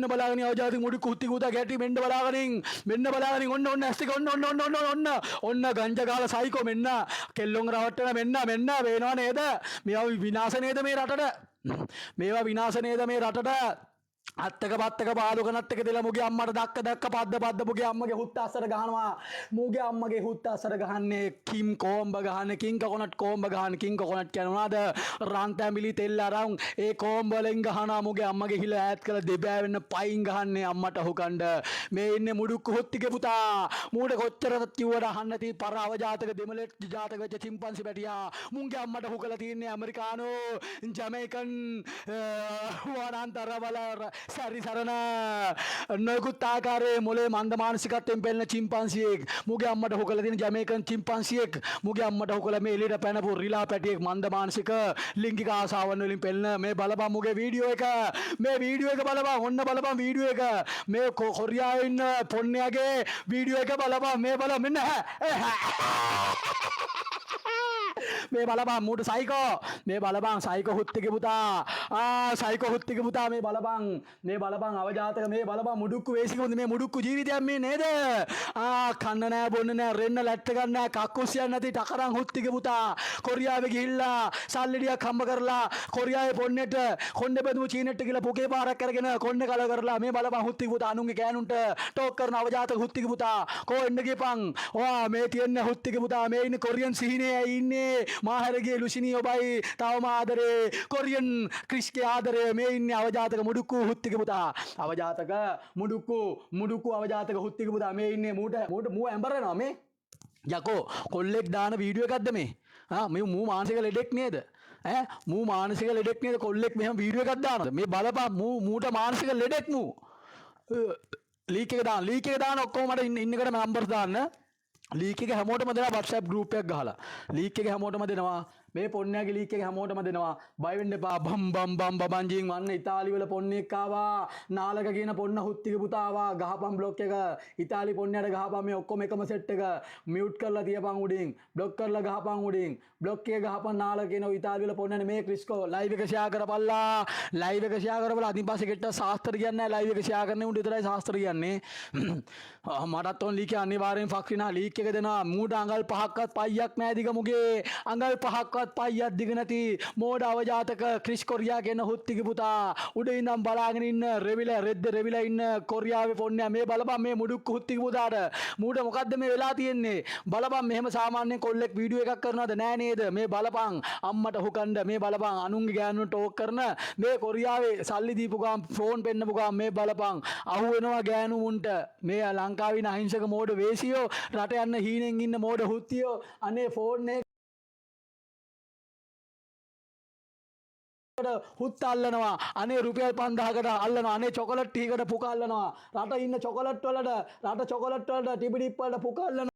බලාගෙන අවජාති මුඩු කුත්ති කුතා ගැටි මෙන්න බලාගෙන ඔන්න ඇස් දෙක ඔන්න ගංජා ගාලා සයිකෝ මෙන්න කෙල්ලොන් රවට්ටන මෙන්න වෙනව නේද මේවා විනාශ නේද මේ රටට මේවා විනාශ නේද මේ රටට අත්තක පත්තක පාදුකනත් එක දෙලා මුගේ අම්මට දැක්ක පද්ද මුගේ අම්මගේ හුත්ත අස්සර ගහනවා මුගේ අම්මගේ හුත්ත අස්සර ගහන්නේ කිම් කොම්බ ගහන්නේ කිං කොකොනට් කොම්බ ගහන්නේ කිං කොකොනට් කියනවාද රන් තැඹිලි තෙල් අරන් ඒ කොම්බ වලින් ගහනවා මුගේ අම්මගේ හිල ඈත් කරලා දෙබෑ වෙන්න පයින් ගහන්නේ අම්මට හුකණ්ඩ මේ ඉන්නේ මුඩුක්කු හොත්තිගේ පුතා මූට කොච්චරද කිව්වට අහන්න තී පර අවජාතක දෙමළෙක් ජාතක වෙච්ච චිම්පන්සි පැටියා මුගේ අම්මට හුකලා තියන්නේ ඇමරිකානෝ ජමයිකන් වනාන්තර වල සරි සරණ නොයෙකුත් ආකාරයේ මොලේ මන්ද මානසිකත්වයෙන් පෙළෙන චිම්පන්සියෙක් මුගේ අම්මට හොකලා තියෙන ජමේකන් චිම්පන්සියෙක් මුගේ අම්මට හොකලා මේ එළියට පැනපු රිලා පැටියෙක් මන්ද මානසික ලිංගික ආසාවන් වලින් පෙළෙන මේ බලපන් මුගේ වීඩියෝ එක බලපන් ඔන්න බලපන් වීඩියෝ එක මේ කොරියාවේ ඉන්න පොන්නයාගේ වීඩියෝ එක බලපන් මේ බල මෙන්න මේ බලපන් මූට සයිකෝ මේ බලපන් සයිකෝ හුත්තිගේ පුතා සයිකෝ හුත්තිගේ පුතා මේ බලපන් අවජාතක මේ බලපන් මුඩුක්කු වේසිකුද මේ මුඩුක්කු ජීවිතයක් මේ නේද කන්න නෑ බොන්න නෑ රෙන්න ලැට්ට ගන්න නෑ කක්කුස්සියක් නැති ටකරන් හුත්තිගේ පුතා කොරියාවේ ගිහිල්ලා සල්ලිඩියක් හම්බ කරලා කොරියාවේ පොන්නේට කොණ්ඩේ බඳු චීනෙට ගිහලා පුකේ පාරක් අරගෙන කොණ්ඩේ කල කරලා මේ බලපන් හුත්තිගේ පුතා අනුන්ගේ ගෑනුන්ට ටෝක් කරන අවජාතක හුත්තිගේ පුතා කෝ එන්න ගියපන් ඔයා මේ තියන්නේ හුත්තිගේ පුතා මේ ඉන්නේ කොරියන් සිහිනේ ඉන්නේ මාහැරගේ ලුසිනී ඔබයි තවම ආදරේ කොරියන් ක්‍රිස්ගේ ආදරේ මේ ඉන්නේ අවජාතක මුඩුක්කු හුත්තිගේ පුතා අවජාතක මුඩුක්කු අවජාතක හුත්තිගේ පුතා මේ ඉන්නේ මූ ඇඹරනවා මේ යකෝ කොල්ලෙක් දාන වීඩියෝ එකක්ද මේ මේ මූ මානසික ලෙඩෙක් නේද මූ මානසික ලෙඩෙක් නේද කොල්ලෙක් මෙහෙම වීඩියෝ එකක් දානවද මේ බලපන් මූට මානසික ලෙඩෙක් මූ ලීක් එක දාන්න ඔක්කොම මට ඉන්නකට නම්බර්ස් දාන්න ලීක් එක හැමෝටම දෙනවා WhatsApp group එකක් ගහලා ලීක් එක හැමෝටම දෙනවා මේ පොන්නයාගේ ලීක් එක හැමෝටම දෙනවා බය වෙන්න එපා බම්බන්ජින් වන්න ඉතාලි වල පොන්නෙක් ආවා නාලක කියන පොන්න හුත්තිගේ පුතා ආවා ගහපන් බ්ලොක් එක ඉතාලි පොන්නයට ගහපන් මේ ඔක්කොම එකම සෙට් එක මියුට් කරලා තියපන් උඩින් බ්ලොක් කරලා ගහපන් උඩින් බ්ලොක් එක ගහපන් නාලක කියන ඉතාලි වල පොන්නනේ මේ ක්‍රිස්කෝ ලයිව් එක ෂෙයා කරපල්ලා ලයිව් එක ෂෙයා කරපලා අදින් පස්සේ ගෙට්ට සාස්ත්‍ර කියන්නේ නැහැ ලයිව් එක ෂෙයා කරන්නේ උඩ විතරයි සාස්ත්‍ර කියන්නේ මටත් ඔන් ලීක් අනිවාර්යෙන් ෆක්රිනා ලීක් එක දෙනවා මූට අඟල් 5ක්වත් පයියක් නැහැ දිග මුගේ අඟල් 5ක්වත් පයියක් දිග නැති මෝඩ අවජාතක ක්‍රිස් කොරියා කියන හුත්තිගේ පුතා උඩ ඉඳන් බලාගෙන ඉන්න රෙවිලා ඉන්න කොරියාවේ පොන්නයා මේ බලපන් මේ මුඩුක්කු හුත්තිගේ පුතාට මූට මොකද්ද මේ වෙලා තියෙන්නේ බලපන් මෙහෙම සාමාන්‍ය කොල්ලෙක් වීඩියෝ එකක් කරනවද නෑ නේද මේ බලපන් අම්මට හුකණ්ඩ මේ බලපන් අනුන්ගේ ගෑනුන්ට ටෝක් කරන මේ කොරියාවේ සල්ලි දීපු ගාම් ෆෝන් පෙන්නපු ගාම් මේ බලපන් අහු වෙනවා ගෑනුන්ට මේ ලංකාවේ ඉන්න අහිංසක මෝඩ වේසියෝ රට යන්න හීනෙන් ඉන්න මෝඩ හුත්තියෝ අනේ ෆෝන් එක හුත් අල්ලනවා අනේ රුපියල් 5000කට අල්ලනවා අනේ චොකලට් ටීකට පුක අල්ලනවා රට ඉන්න චොකලට් වලට ටිබිඩිප් වලට පුක අල්ලනවා